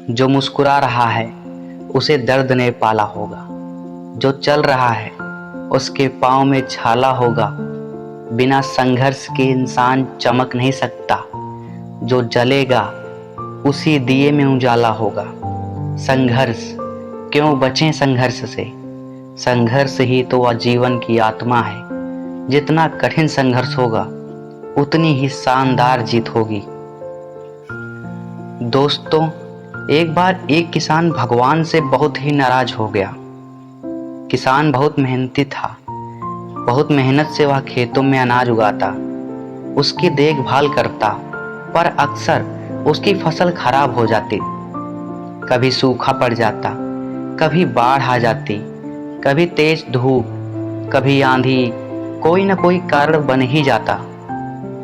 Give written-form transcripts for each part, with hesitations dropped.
जो मुस्कुरा रहा है उसे दर्द ने पाला होगा, जो चल रहा है उसके पाँव में छाला होगा। बिना संघर्ष के इंसान चमक नहीं सकता, जो जलेगा उसी दिए में उजाला होगा। संघर्ष क्यों बचें संघर्ष से, संघर्ष ही तो वह जीवन की आत्मा है। जितना कठिन संघर्ष होगा उतनी ही शानदार जीत होगी। दोस्तों, एक बार एक किसान भगवान से बहुत ही नाराज हो गया। किसान बहुत मेहनती था, बहुत मेहनत से वह खेतों में अनाज उगाता, उसकी देखभाल करता, पर अक्सर उसकी फसल खराब हो जाती। कभी सूखा पड़ जाता, कभी बाढ़ आ जाती, कभी तेज धूप, कभी आंधी, कोई न कोई कारण बन ही जाता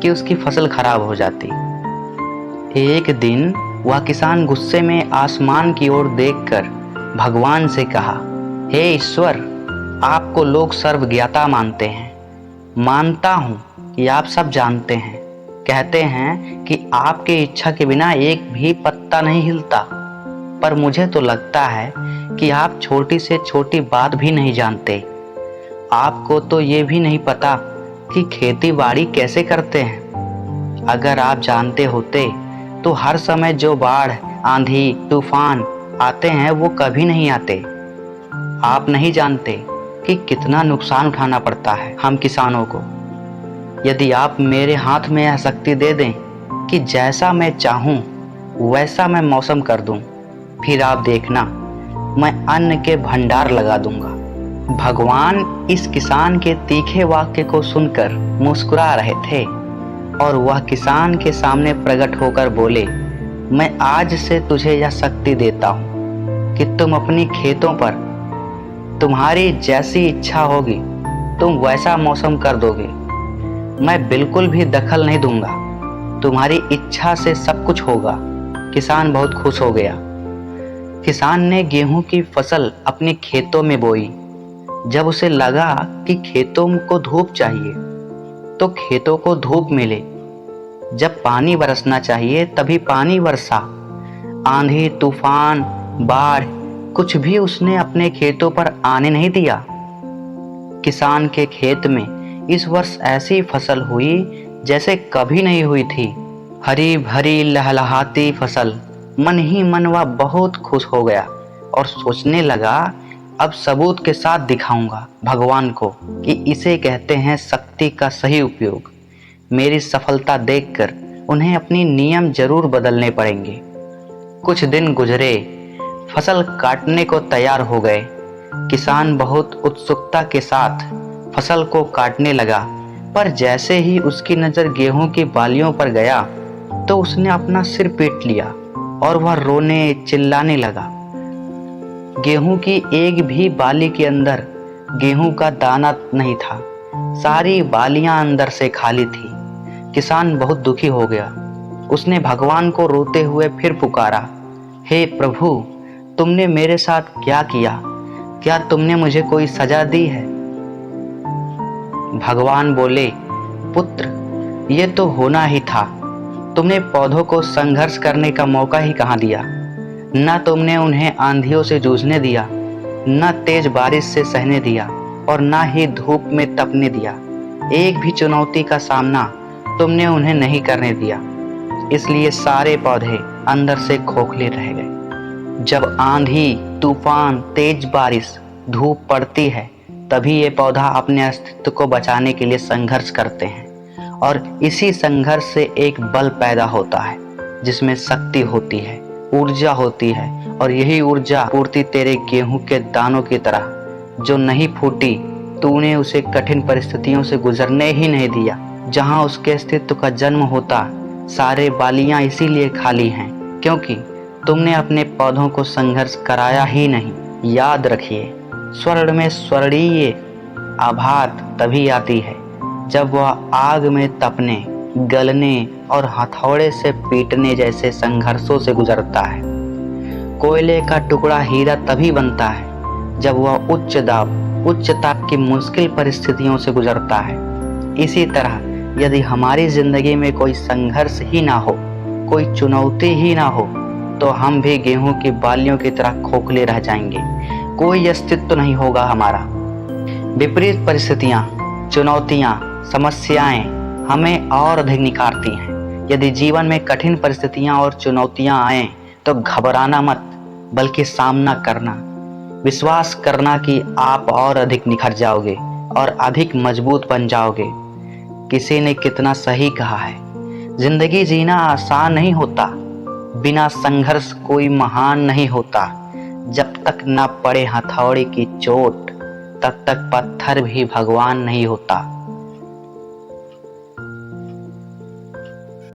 कि उसकी फसल खराब हो जाती। एक दिन वह किसान गुस्से में आसमान की ओर देखकर भगवान से कहा, हे ईश्वर, आपको लोग सर्वज्ञाता मानते हैं। मानता हूँ कि आप सब जानते हैं। कहते हैं कि आपके इच्छा के बिना एक भी पत्ता नहीं हिलता, पर मुझे तो लगता है कि आप छोटी से छोटी बात भी नहीं जानते। आपको तो ये भी नहीं पता कि खेती बाड़ी कैसे करते हैं। अगर आप जानते होते तो हर समय जो बाढ़, आंधी, तूफान आते हैं वो कभी नहीं आते। आप नहीं जानते कि कितना नुकसान उठाना पड़ता है हम किसानों को। यदि आप मेरे हाथ में यह शक्ति दे दें कि जैसा मैं चाहूँ वैसा मैं मौसम कर दूँ, फिर आप देखना, मैं अन्न के भंडार लगा दूंगा। भगवान इस किसान के तीखे वाक्य को सुनकर मुस्कुरा रहे थे और वह किसान के सामने प्रकट होकर बोले, मैं आज से तुझे यह शक्ति देता हूँ कि तुम अपनी खेतों पर तुम्हारी जैसी इच्छा होगी तुम वैसा मौसम कर दोगे। मैं बिल्कुल भी दखल नहीं दूंगा, तुम्हारी इच्छा से सब कुछ होगा। किसान बहुत खुश हो गया। किसान ने गेहूं की फसल अपने खेतों में बोई। जब उसे लगा कि खेतों को धूप चाहिए तो खेतों को धूप मिले, जब पानी बरसना चाहिए तभी पानी बरसा। आंधी, तूफान, बाढ़ कुछ भी उसने अपने खेतों पर आने नहीं दिया। किसान के खेत में इस वर्ष ऐसी फसल हुई जैसे कभी नहीं हुई थी। हरी भरी लहलहाती फसल। मन ही मन वह बहुत खुश हो गया और सोचने लगा, अब सबूत के साथ दिखाऊंगा भगवान को कि इसे कहते हैं शक्ति का सही उपयोग। मेरी सफलता देखकर उन्हें अपनी नियम जरूर बदलने पड़ेंगे। कुछ दिन गुजरे, फसल काटने को तैयार हो गए। किसान बहुत उत्सुकता के साथ फसल को काटने लगा, पर जैसे ही उसकी नज़र गेहूं की बालियों पर गया तो उसने अपना सिर पीट लिया और वह रोने चिल्लाने लगा। गेहूं की एक भी बाली के अंदर गेहूं का दाना नहीं था, सारी बालियां अंदर से खाली थी। किसान बहुत दुखी हो गया। उसने भगवान को रोते हुए फिर पुकारा, हे प्रभु, तुमने मेरे साथ क्या किया? क्या तुमने मुझे कोई सजा दी है? भगवान बोले, पुत्र, ये तो होना ही था। तुमने पौधों को संघर्ष करने का मौका ही कहाँ दिया। न तुमने उन्हें आंधियों से जूझने दिया, न तेज बारिश से सहने दिया और न ही धूप में तपने दिया। एक भी चुनौती का सामना तुमने उन्हें नहीं करने दिया, इसलिए सारे पौधे अंदर से खोखले रह गए। जब आंधी, तूफान, तेज बारिश, धूप पड़ती है तभी ये पौधा अपने अस्तित्व को बचाने के लिए संघर्ष करते हैं और इसी संघर्ष से एक बल पैदा होता है जिसमें शक्ति होती है, ऊर्जा होती है। और यही ऊर्जा पूर्ति तेरे गेहूं के दानों की तरह जो नहीं फूटी, तूने उसे कठिन परिस्थितियों से गुजरने ही नहीं दिया। जहां उसके अस्तित्व का जन्म होता, सारे बालियां इसीलिए खाली हैं क्योंकि तुमने अपने पौधों को संघर्ष कराया ही नहीं। याद रखिए, स्वर्ण में स्वर्णीय आभात तभी आती है जब वह आग में तपने, गलने और हथौड़े से पीटने जैसे संघर्षों से गुजरता है। कोयले का टुकड़ा हीरा तभी बनता है जब वह उच्च दाब, उच्च ताप की मुश्किल परिस्थितियों से गुजरता है। इसी तरह यदि हमारी जिंदगी में कोई संघर्ष ही ना हो, कोई चुनौती ही ना हो, तो हम भी गेहूं की बालियों की तरह खोखले रह जाएंगे। कोई अस्तित्व नहीं होगा हमारा। विपरीत परिस्थितियां, चुनौतियां, समस्याएं हमें और अधिक निखारती हैं। यदि जीवन में कठिन परिस्थितियां और चुनौतियां आए तो घबराना मत, बल्कि सामना करना। विश्वास करना कि आप और अधिक निखर जाओगे और अधिक मजबूत बन जाओगे। किसी ने कितना सही कहा है, जिंदगी जीना आसान नहीं होता, बिना संघर्ष कोई महान नहीं होता। जब तक न पड़े हथौड़े की चोट, तब तक पत्थर भी भगवान नहीं होता।